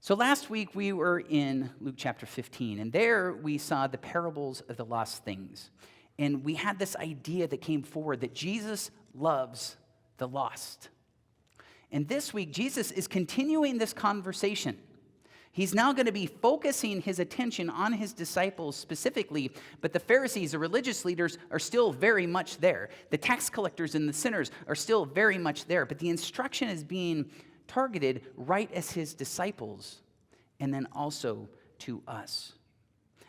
So last week we were in Luke chapter 15, and there we saw the parables of the lost things. And we had this idea that came forward that Jesus loves the lost. And this week, Jesus is continuing this conversation. He's now going to be focusing his attention on his disciples specifically, but the Pharisees, the religious leaders, are still very much there. The tax collectors and the sinners are still very much there, but the instruction is being targeted right as his disciples and then also to us.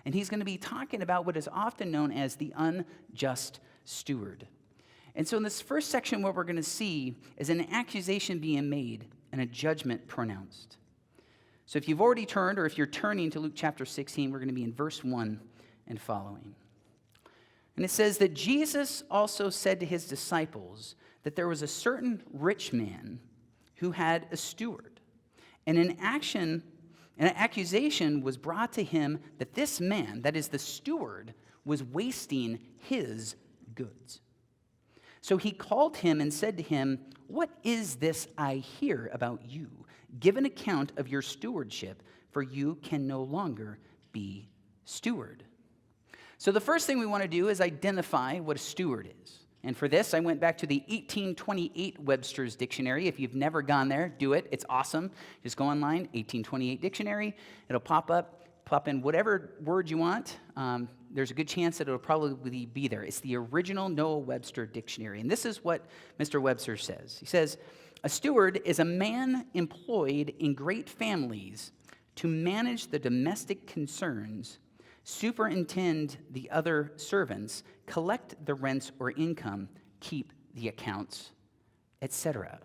And he's going to be talking about what is often known as the unjust steward. And so in this first section, what we're going to see is an accusation being made and a judgment pronounced. So if you've already turned, or if you're turning to Luke chapter 16, we're going to be in verse 1 and following. And it says that Jesus also said to his disciples that there was a certain rich man who had a steward. And an accusation was brought to him that this man, that is the steward, was wasting his goods. So he called him and said to him, "What is this I hear about you? Give an account of your stewardship, for you can no longer be steward." So the first thing we want to do is identify what a steward is. And for this, I went back to the 1828 Webster's Dictionary. If you've never gone there, do it. It's awesome. Just go online, 1828 Dictionary. It'll pop up, pop in whatever word you want. There's a good chance that it'll probably be there. It's the original Noah Webster Dictionary. And this is what Mr. Webster says. He says, "A steward is a man employed in great families to manage the domestic concerns, superintend the other servants, collect the rents or income, keep the accounts, etc."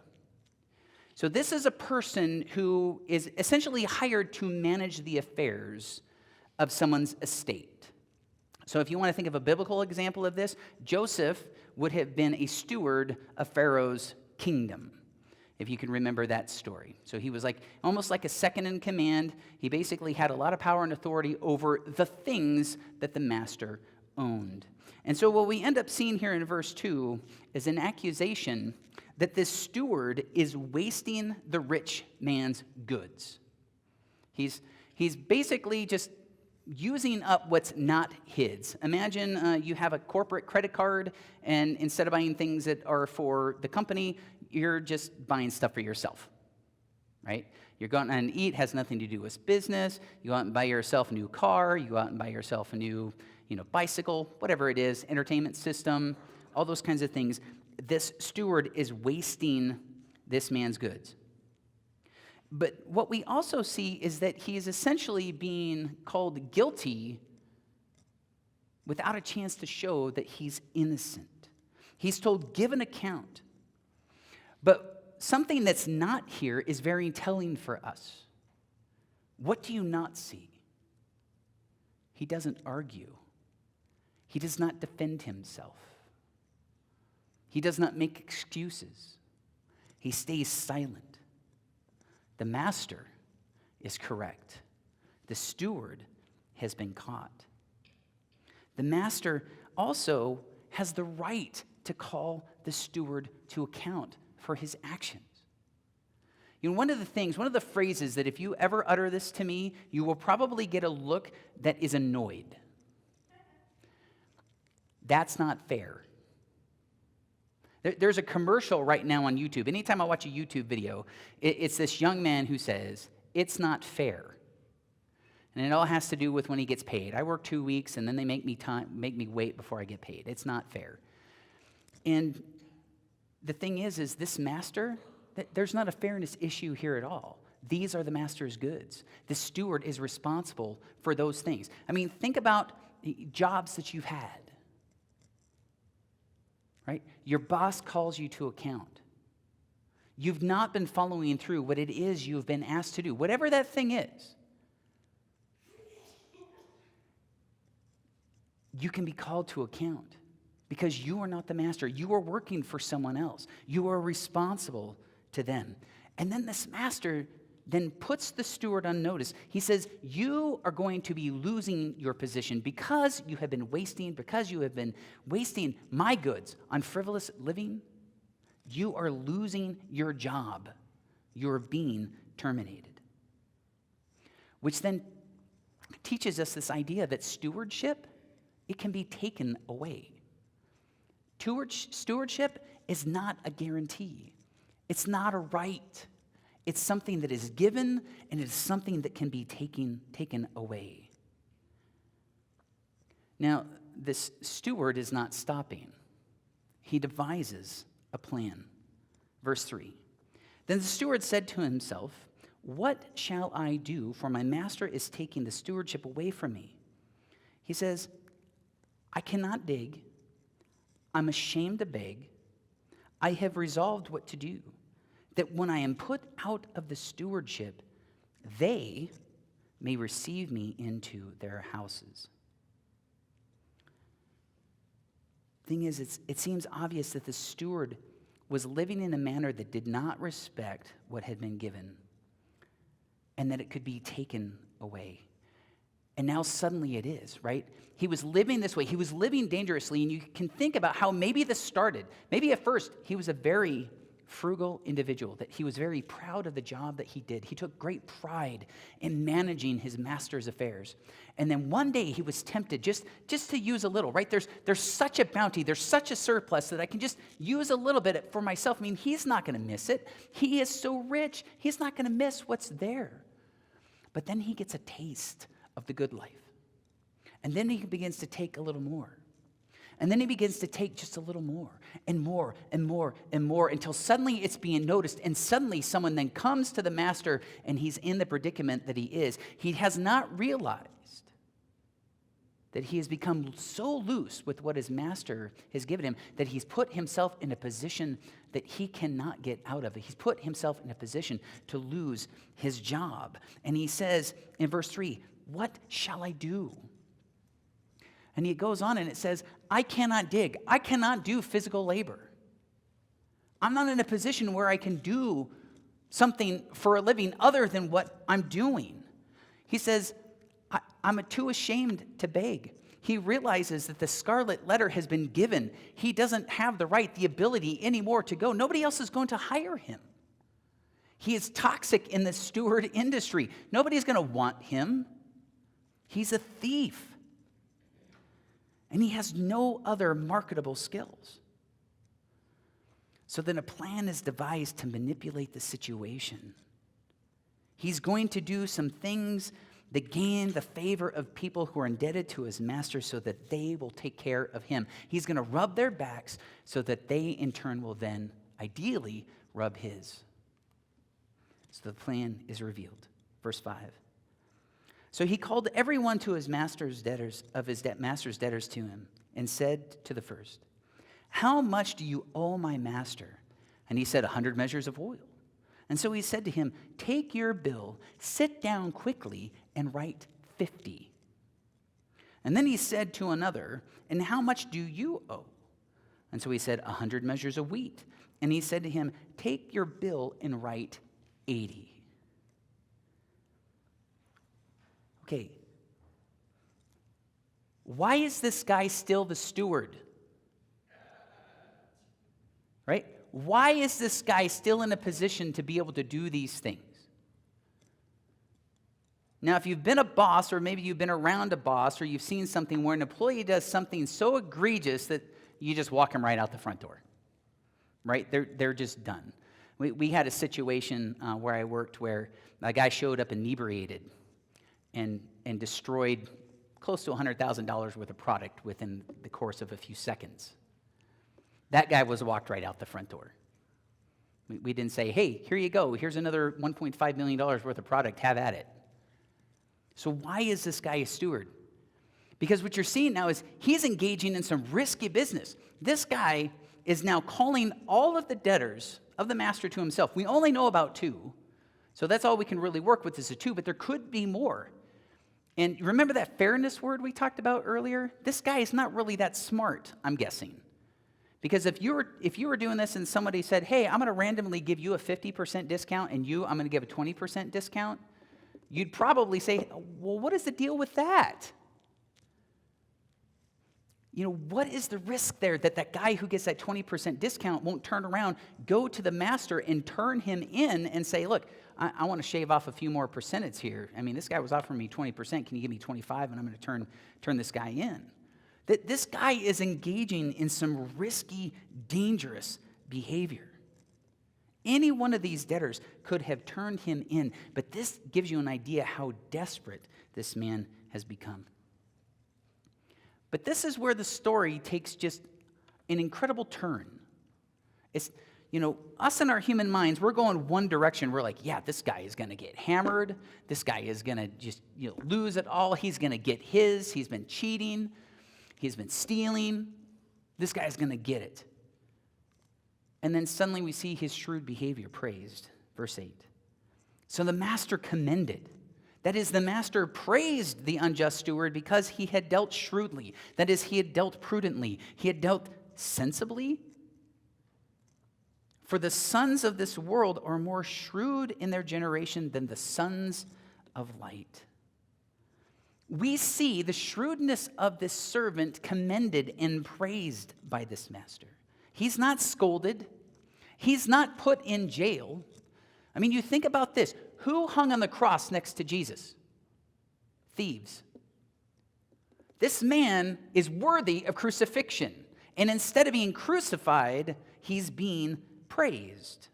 So this is a person who is essentially hired to manage the affairs of someone's estate. So if you want to think of a biblical example of this, Joseph would have been a steward of Pharaoh's kingdom, if you can remember that story. So he was almost like a second in command. He basically had a lot of power and authority over the things that the master owned. And so what we end up seeing here in verse 2 is an accusation that this steward is wasting the rich man's goods. He's basically just using up what's not his. Imagine you have a corporate credit card, and instead of buying things that are for the company, you're just buying stuff for yourself, right? You're going out and eat, has nothing to do with business. You go out and buy yourself a new car. You go out and buy yourself a new, bicycle, whatever it is, entertainment system, all those kinds of things. This steward is wasting this man's goods. But what we also see is that he is essentially being called guilty without a chance to show that he's innocent. He's told, give an account. But something that's not here is very telling for us. What do you not see? He doesn't argue. He does not defend himself. He does not make excuses. He stays silent. The master is correct. The steward has been caught. The master also has the right to call the steward to account for his actions. One of the phrases that if you ever utter this to me, you will probably get a look that is annoyed. That's not fair. There's a commercial right now on YouTube. Anytime I watch a YouTube video, it's this young man who says, "It's not fair." And it all has to do with when he gets paid. I work 2 weeks, and then they make me wait before I get paid. It's not fair. And the thing is this master, there's not a fairness issue here at all. These are the master's goods. The steward is responsible for those things. Think about jobs that you've had. Right? Your boss calls you to account. You've not been following through what it is you've been asked to do, whatever that thing is. You can be called to account because you are not the master. You are working for someone else. You are responsible to them. And then this master then puts the steward on notice. He says, you are going to be losing your position because you have been wasting my goods on frivolous living. You are losing your job. You're being terminated. which then teaches us this idea that stewardship, it can be taken away. Stewardship is not a guarantee. It's not a right. It's something that is given, and it is something that can be taken away. Now, this steward is not stopping. He devises a plan. Verse 3. Then the steward said to himself, "What shall I do? For my master is taking the stewardship away from me." He says, "I cannot dig. I'm ashamed to beg. I have resolved what to do, that when I am put out of the stewardship, they may receive me into their houses." Thing is, it seems obvious that the steward was living in a manner that did not respect what had been given, and that it could be taken away. And now suddenly it is, right? He was living this way. He was living dangerously, and you can think about how maybe this started. Maybe at first he was a very frugal individual, that he was very proud of the job that he did. He took great pride in managing his master's affairs. And then one day he was tempted just to use a little, right? There's such a bounty, there's such a surplus that I can just use a little bit for myself. I mean, he's not going to miss it. He is so rich, he's not going to miss what's there. But then he gets a taste of the good life. And then he begins to take a little more. And then he begins to take just a little more and more and more and more until suddenly it's being noticed. And suddenly someone then comes to the master and he's in the predicament that he is. He has not realized that he has become so loose with what his master has given him that he's put himself in a position that he cannot get out of. He's put himself in a position to lose his job. And he says in verse 3, "What shall I do?" And he goes on and it says, "I cannot dig. I cannot do physical labor. I'm not in a position where I can do something for a living other than what I'm doing." He says, I'm too ashamed to beg. He realizes that the scarlet letter has been given. He doesn't have the right, the ability anymore to go. Nobody else is going to hire him. He is toxic in the steward industry. Nobody's going to want him. He's a thief. And he has no other marketable skills. So then a plan is devised to manipulate the situation. He's going to do some things that gain the favor of people who are indebted to his master so that they will take care of him. He's going to rub their backs so that they in turn will then ideally rub his. So the plan is revealed. Verse 5. So he called everyone to his master's debtors, master's debtors to him, and said to the first, "How much do you owe my master?" And he said, 100 measures of oil. And so he said to him, "Take your bill, sit down quickly, and write 50. And then he said to another, "And how much do you owe?" And so he said, 100 measures of wheat. And he said to him, "Take your bill and write 80. Okay, why is this guy still the steward? Right? Why is this guy still in a position to be able to do these things? Now, if you've been a boss, or maybe you've been around a boss, or you've seen something where an employee does something so egregious that you just walk him right out the front door, right? They're just done. We had a situation where I worked where a guy showed up inebriated and destroyed close to $100,000 worth of product within the course of a few seconds. That guy was walked right out the front door. We didn't say, "Hey, here you go. Here's another $1.5 million worth of product. Have at it." So why is this guy a steward? Because what you're seeing now is he's engaging in some risky business. This guy is now calling all of the debtors of the master to himself. We only know about 2. So that's all we can really work with is a 2, but there could be more. And remember that fairness word we talked about earlier? This guy is not really that smart, I'm guessing. Because if you were doing this and somebody said, "Hey, I'm going to randomly give you a 50% discount and I'm going to give a 20% discount," you'd probably say, "Well, what is the deal with that?" You know, what is the risk there that guy who gets that 20% discount won't turn around, go to the master and turn him in and say, "Look, I want to shave off a few more percentages here. I mean, this guy was offering me 20%. Can you give me 25? And I'm going to turn this guy in. That this guy is engaging in some risky, dangerous behavior. Any one of these debtors could have turned him in, but this gives you an idea how desperate this man has become. But this is where the story takes just an incredible turn. It's, us in our human minds, we're going one direction. We're like, yeah, this guy is going to get hammered. This guy is going to just lose it all. He's going to get his. He's been cheating. He's been stealing. This guy's going to get it. And then suddenly we see his shrewd behavior praised. Verse 8. So the master commended. That is, the master praised the unjust steward because he had dealt shrewdly. That is, he had dealt prudently. He had dealt sensibly. For the sons of this world are more shrewd in their generation than the sons of light. We see the shrewdness of this servant commended and praised by this master. He's not scolded. He's not put in jail. I mean, you think about this. Who hung on the cross next to Jesus? Thieves. This man is worthy of crucifixion. And instead of being crucified, he's being praised.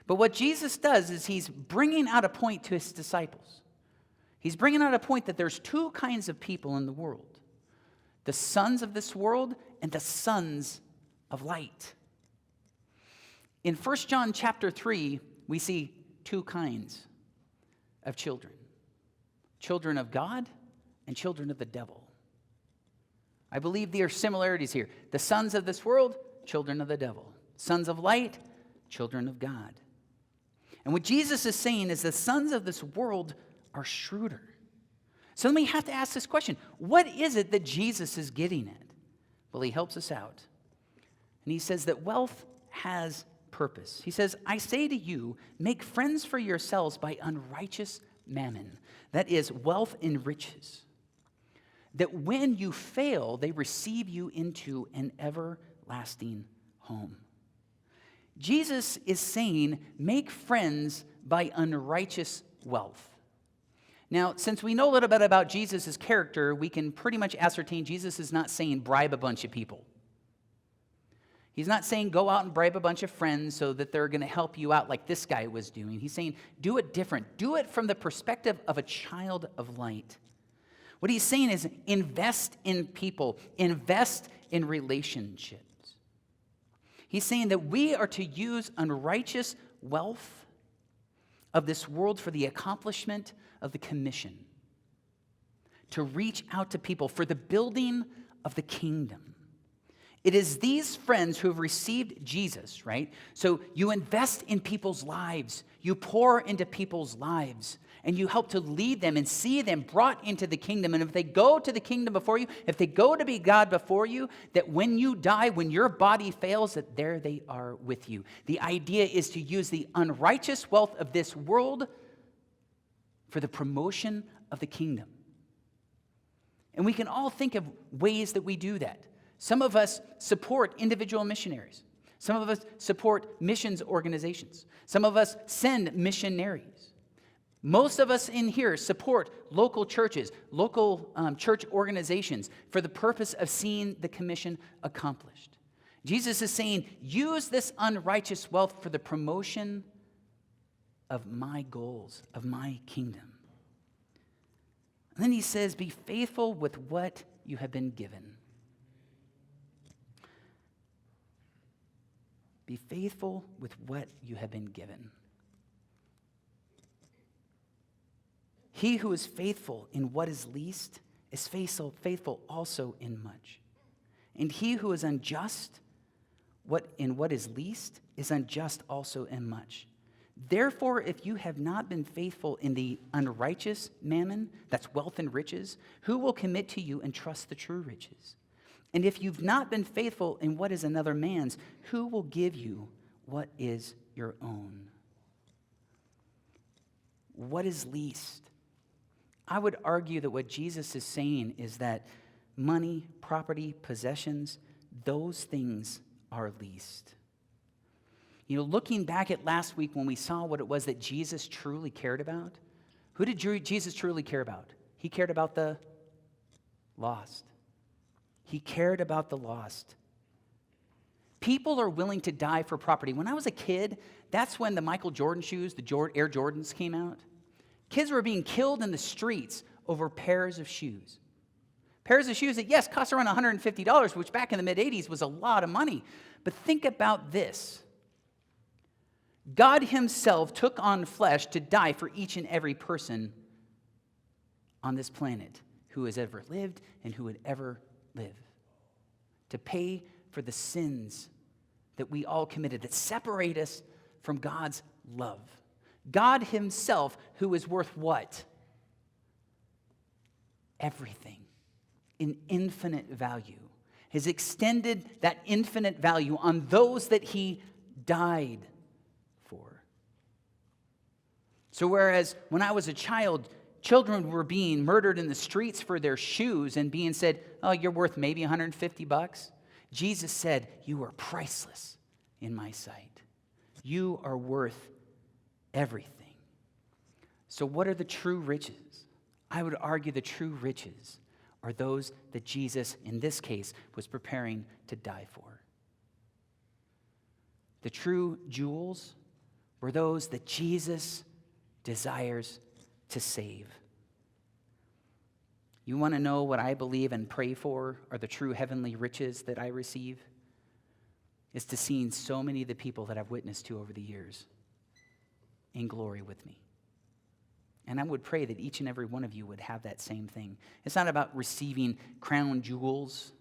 But what Jesus does is he's bringing out a point to his disciples. He's bringing out a point that there's two kinds of people in the world. The sons of this world and the sons of light. In 1 John chapter 3, we see two kinds of children. Children of God and children of the devil. I believe there are similarities here. The sons of this world, children of the devil. Sons of light, children of God. And what Jesus is saying is the sons of this world are shrewder. So then we have to ask this question. What is it that Jesus is getting at? Well, he helps us out. And he says that wealth has purpose. He says, I say to you, make friends for yourselves by unrighteous mammon. That is, wealth and riches. That when you fail, they receive you into an everlasting home. Jesus is saying, make friends by unrighteous wealth. Now, since we know a little bit about Jesus' character, we can pretty much ascertain Jesus is not saying bribe a bunch of people. He's not saying go out and bribe a bunch of friends so that they're going to help you out like this guy was doing. He's saying do it different. Do it from the perspective of a child of light. What he's saying is invest in people, invest in relationships. He's saying that we are to use unrighteous wealth of this world for the accomplishment of the commission, to reach out to people for the building of the kingdom. It is these friends who have received Jesus, right? So you invest in people's lives. You pour into people's lives. And you help to lead them and see them brought into the kingdom. And if they go to the kingdom before you, if they go to be God before you, that when you die, when your body fails, that there they are with you. The idea is to use the unrighteous wealth of this world for the promotion of the kingdom. And we can all think of ways that we do that. Some of us support individual missionaries. Some of us support missions organizations. Some of us send missionaries. Most of us in here support local churches, local church organizations for the purpose of seeing the commission accomplished. Jesus is saying, use this unrighteous wealth for the promotion of my goals, of my kingdom. And then he says, be faithful with what you have been given. Be faithful with what you have been given. He who is faithful in what is least is faithful also in much. And he who is unjust in what is least is unjust also in much. Therefore, if you have not been faithful in the unrighteous mammon, that's wealth and riches, who will commit to you and trust the true riches? And if you've not been faithful in what is another man's, who will give you what is your own? What is least? I would argue that what Jesus is saying is that money, property, possessions, those things are least. Looking back at last week when we saw what it was that Jesus truly cared about, who did Jesus truly care about? He cared about the lost. He cared about the lost. People are willing to die for property. When I was a kid, that's when the Michael Jordan shoes, the Air Jordans came out. Kids were being killed in the streets over pairs of shoes. Pairs of shoes that, yes, cost around $150, which back in the mid-'80s was a lot of money. But think about this. God himself took on flesh to die for each and every person on this planet who has ever lived and who would ever live. To pay for the sins that we all committed that separate us from God's love. God himself, who is worth what? Everything. In infinite value, has extended that infinite value on those that he died for. So whereas when I was a child, children were being murdered in the streets for their shoes and being said, oh, you're worth maybe $150, Jesus said, you are priceless in my sight. You are worth everything. So what are the true riches? I would argue the true riches are those that Jesus, in this case, was preparing to die for. The true jewels were those that Jesus desires to save. You want to know what I believe and pray for are the true heavenly riches that I receive? Is to seeing so many of the people that I've witnessed to over the years in glory with me. And I would pray that each and every one of you would have that same thing. It's not about receiving crown jewels.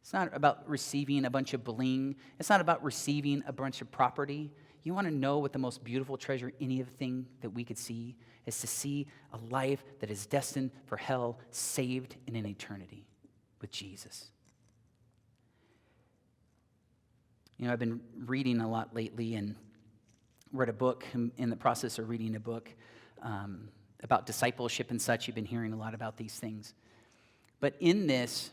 It's not about receiving a bunch of bling. It's not about receiving a bunch of property. You want to know what the most beautiful treasure, anything that we could see, is to see a life that is destined for hell, saved in an eternity with Jesus. I've been reading a lot lately and read a book. I'm in the process of reading a book about discipleship and such. You've been hearing a lot about these things. But in this,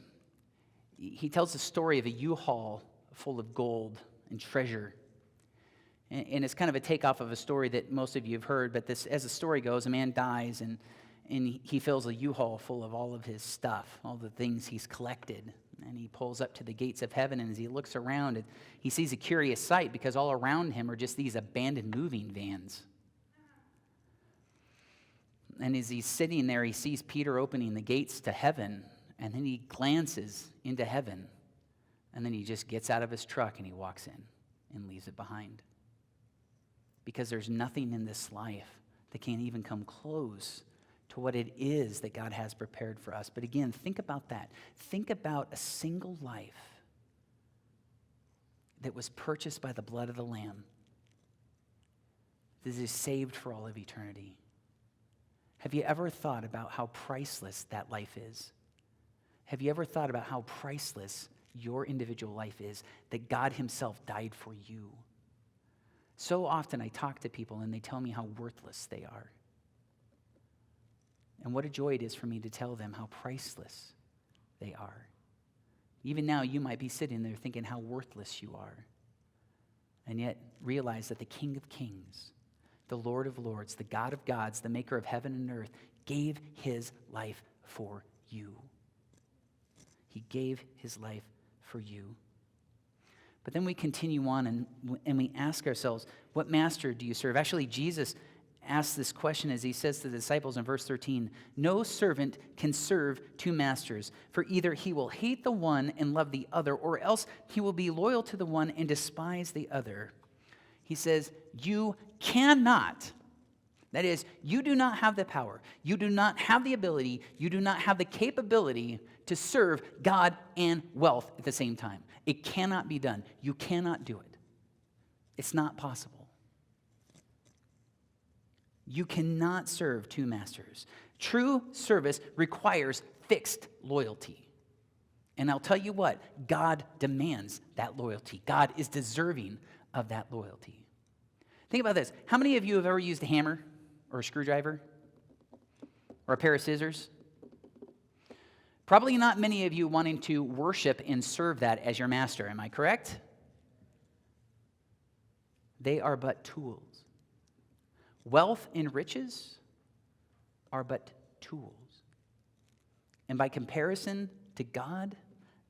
he tells the story of a U-Haul full of gold and treasure. And it's kind of a takeoff of a story that most of you have heard. But this, as the story goes, a man dies and he fills a U-Haul full of all of his stuff, all the things he's collected. And he pulls up to the gates of heaven, and as he looks around, he sees a curious sight because all around him are just these abandoned moving vans. And as he's sitting there, he sees Peter opening the gates to heaven, and then he glances into heaven, and then he just gets out of his truck and he walks in and leaves it behind. Because there's nothing in this life that can even come close to what it is that God has prepared for us. But again, think about that. Think about a single life that was purchased by the blood of the Lamb, that is saved for all of eternity. Have you ever thought about how priceless that life is? Have you ever thought about how priceless your individual life is, that God himself died for you? So often I talk to people and they tell me how worthless they are. And what a joy it is for me to tell them how priceless they are. Even now, you might be sitting there thinking how worthless you are. And yet, realize that the King of Kings, the Lord of Lords, the God of gods, the maker of heaven and earth, gave his life for you. He gave his life for you. But then we continue on and we ask ourselves, what master do you serve? Actually, Jesus asks this question as he says to the disciples in verse 13, no servant can serve two masters, for either he will hate the one and love the other, or else he will be loyal to the one and despise the other. He says, you cannot. That is, you do not have the power, you do not have the ability, you do not have the capability to serve God and wealth at the same time. It cannot be done. You cannot do it. It's not possible. You cannot serve two masters. True service requires fixed loyalty. And I'll tell you what, God demands that loyalty. God is deserving of that loyalty. Think about this. How many of you have ever used a hammer or a screwdriver or a pair of scissors? Probably not many of you wanting to worship and serve that as your master. Am I correct? they are but tools. Wealth and riches are but tools. And by comparison to God,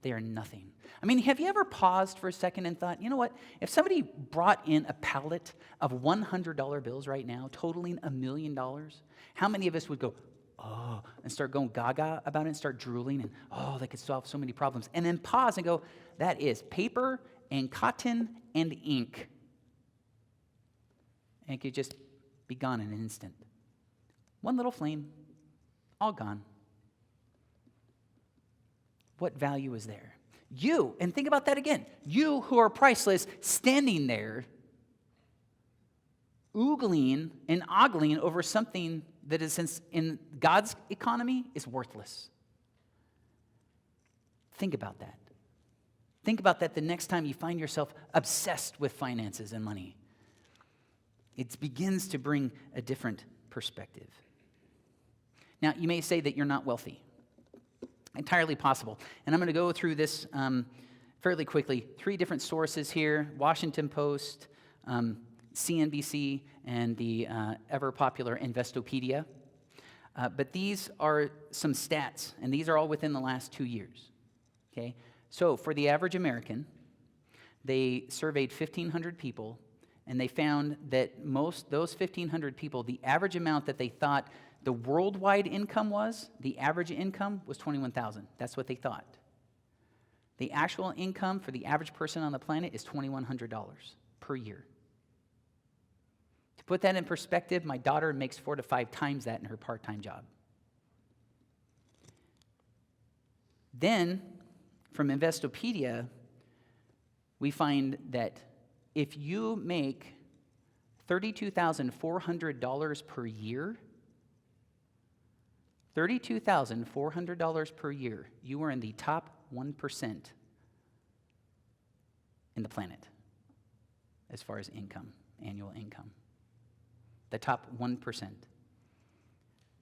they are nothing. I mean, have you ever paused for a second and thought, you know what? If somebody brought in a pallet of $100 bills right now, totaling $1 million, how many of us would go, oh, and start going gaga about it and start drooling and, oh, they could solve so many problems. And then pause and go, that is paper and cotton and ink. And it could just be gone in an instant. One little flame, all gone. What value is there? You, and think about that again, you who are priceless, standing there, oogling and ogling over something that is in God's economy is worthless. Think about that. Think about that the next time you find yourself obsessed with finances and money. It begins to bring a different perspective. Now, you may say that you're not wealthy. Entirely possible. And I'm going to go through this fairly quickly. 3 different sources here: Washington Post, CNBC, and the ever-popular Investopedia. But these are some stats, and these are all within the last 2 years. Okay? So for the average American, they surveyed 1,500 people, and they found that those 1,500 people, the average amount that they thought the worldwide income was, the average income was $21,000. That's what they thought. The actual income for the average person on the planet is $2,100 per year. To put that in perspective, my daughter makes 4 to 5 times that in her part-time job. Then, from Investopedia, we find that if you make $32,400 per year, $32,400 per year, you are in the top 1% in the planet as far as income, annual income. The top 1%.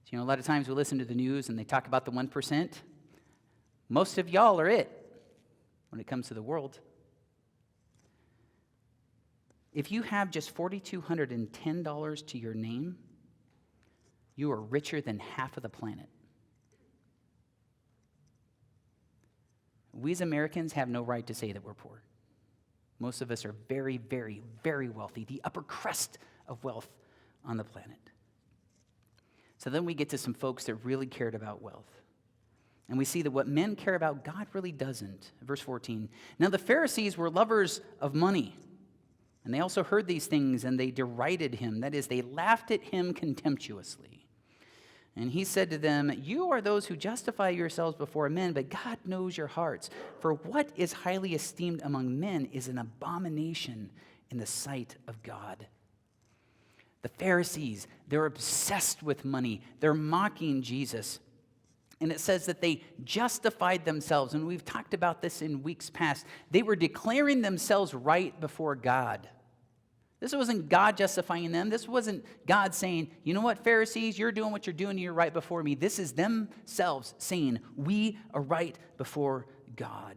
So, a lot of times we listen to the news and they talk about the 1%. Most of y'all are it when it comes to the world. If you have just $4,210 to your name, you are richer than half of the planet. We as Americans have no right to say that we're poor. Most of us are very, very, very wealthy, the upper crust of wealth on the planet. So then we get to some folks that really cared about wealth. And we see that what men care about, God really doesn't. Verse 14, now the Pharisees were lovers of money, and they also heard these things, and they derided him. That is, they laughed at him contemptuously. And he said to them, you are those who justify yourselves before men, but God knows your hearts. For what is highly esteemed among men is an abomination in the sight of God. The Pharisees, they're obsessed with money. They're mocking Jesus. And it says that they justified themselves. And we've talked about this in weeks past. They were declaring themselves right before God. This wasn't God justifying them. This wasn't God saying, you know what, Pharisees, you're doing what you're doing, you're right before me. This is themselves saying, we are right before God.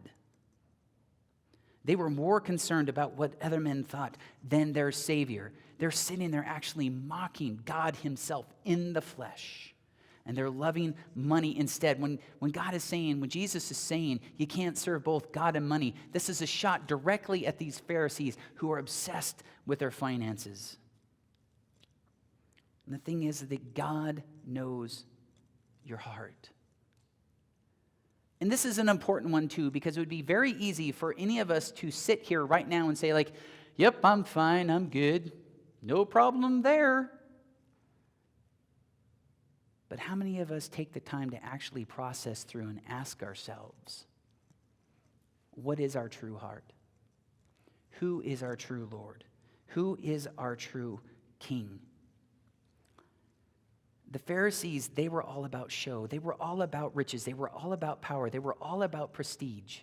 They were more concerned about what other men thought than their Savior. They're sitting there actually mocking God himself in the flesh. And they're loving money instead. When God is saying, when Jesus is saying, you can't serve both God and money, this is a shot directly at these Pharisees who are obsessed with their finances. And the thing is that God knows your heart. And this is an important one too, because it would be very easy for any of us to sit here right now and say like, yep, I'm fine, I'm good, no problem there. But how many of us take the time to actually process through and ask ourselves, what is our true heart? Who is our true Lord? Who is our true King? The Pharisees, they were all about show. They were all about riches. They were all about power. They were all about prestige.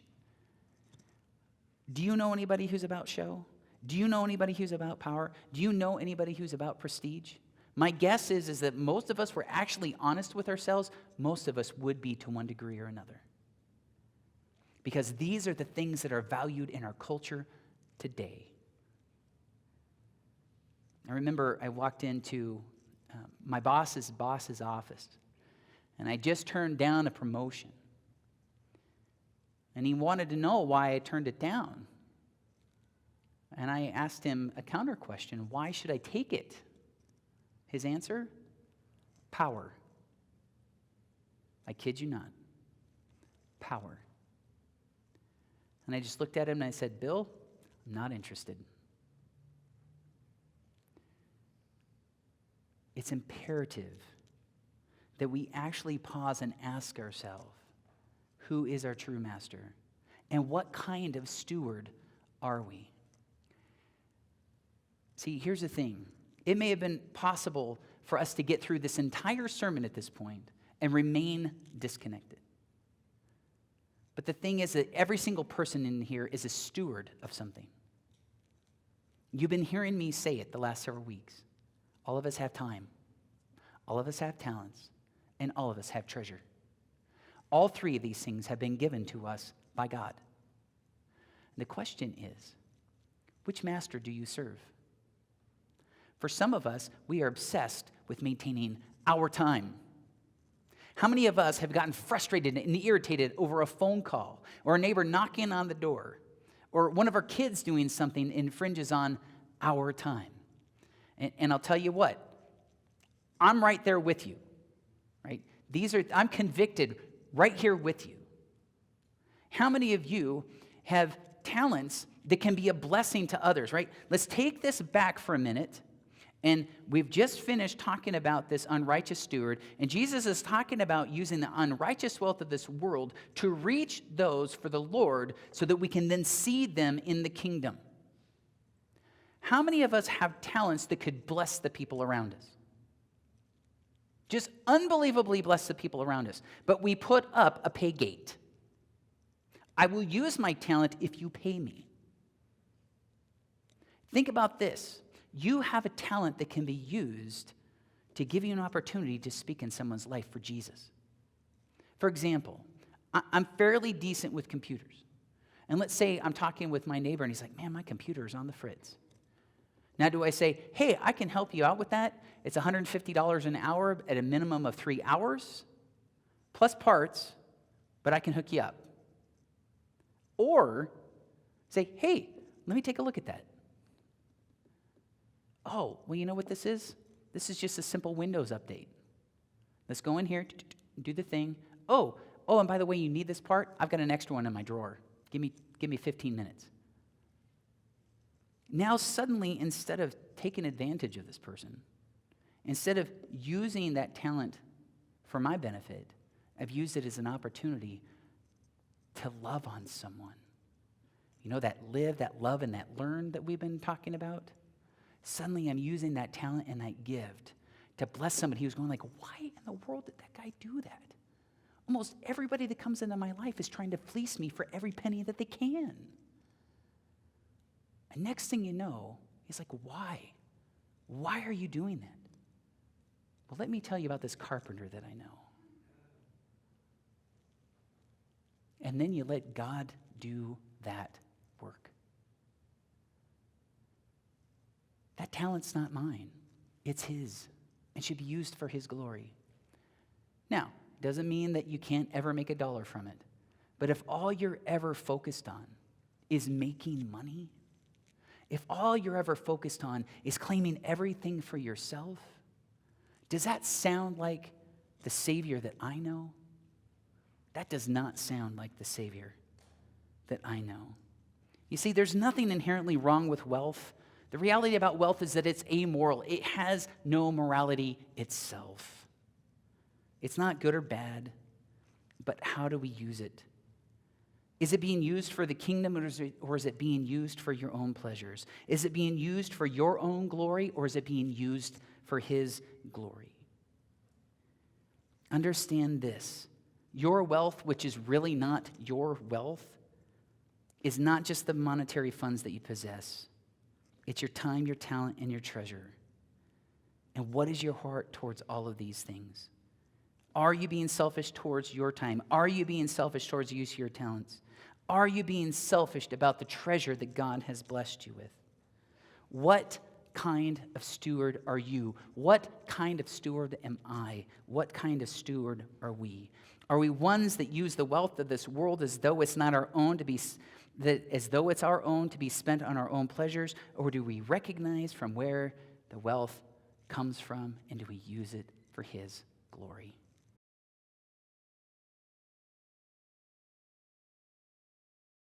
Do you know anybody who's about show? Do you know anybody who's about power? Do you know anybody who's about prestige? My guess is that most of us were actually honest with ourselves. Most of us would be to one degree or another. Because these are the things that are valued in our culture today. I remember I walked into my boss's office, and I just turned down a promotion. And he wanted to know why I turned it down. And I asked him a counter question: why should I take it? His answer: power. I kid you not. Power. And I just looked at him and I said, Bill, I'm not interested. It's imperative that we actually pause and ask ourselves, who is our true master? And what kind of steward are we? See, here's the thing. It may have been possible for us to get through this entire sermon at this point and remain disconnected. But the thing is that every single person in here is a steward of something. You've been hearing me say it the last several weeks. All of us have time. All of us have talents. And all of us have treasure. All three of these things have been given to us by God. The question is, which master do you serve? For some of us, we are obsessed with maintaining our time. How many of us have gotten frustrated and irritated over a phone call, or a neighbor knocking on the door, or one of our kids doing something that infringes on our time? And I'll tell you what, I'm right there with you, right? I'm convicted right here with you. How many of you have talents that can be a blessing to others, right? Let's take this back for a minute. And we've just finished talking about this unrighteous steward, and Jesus is talking about using the unrighteous wealth of this world to reach those for the Lord so that we can then seed them in the kingdom. How many of us have talents that could bless the people around us? Just unbelievably bless the people around us. But we put up a pay gate. I will use my talent if you pay me. Think about this. You have a talent that can be used to give you an opportunity to speak in someone's life for Jesus. For example, I'm fairly decent with computers. And let's say I'm talking with my neighbor and he's like, man, my computer is on the fritz. Now, do I say, hey, I can help you out with that? It's $150 an hour at a minimum of 3 hours, plus parts, but I can hook you up. Or say, hey, let me take a look at that. Oh, well, you know what this is? This is just a simple Windows update. Let's go in here, do the thing. Oh, and by the way, you need this part? I've got an extra one in my drawer. Give me 15 minutes. Now suddenly, instead of taking advantage of this person, instead of using that talent for my benefit, I've used it as an opportunity to love on someone. You know, that live, that love, and that learn that we've been talking about? Suddenly I'm using that talent and that gift to bless somebody who's going like, why in the world did that guy do that? Almost everybody that comes into my life is trying to fleece me for every penny that they can. And next thing you know, he's like, why? Why are you doing that? Well, let me tell you about this carpenter that I know. And then you let God do that work. That talent's not mine. It's his. It should be used for his glory. Now, doesn't mean that you can't ever make a dollar from it. But if all you're ever focused on is making money, if all you're ever focused on is claiming everything for yourself, does that sound like the Savior that I know? That does not sound like the Savior that I know. You see, there's nothing inherently wrong with wealth. The reality about wealth is that it's amoral. It has no morality itself. It's not good or bad, but how do we use it? Is it being used for the kingdom, or is it being used for your own pleasures? Is it being used for your own glory, or is it being used for his glory? Understand this. Your wealth, which is really not your wealth, is not just the monetary funds that you possess. It's your time, your talent, and your treasure. And what is your heart towards all of these things? Are you being selfish towards your time? Are you being selfish towards the use of your talents? Are you being selfish about the treasure that God has blessed you with? What kind of steward are you? What kind of steward am I? What kind of steward are we? Are we ones that use the wealth of this world as though it's not our own as though it's our own to be spent on our own pleasures? Or do we recognize from where the wealth comes from, and do we use it for his glory?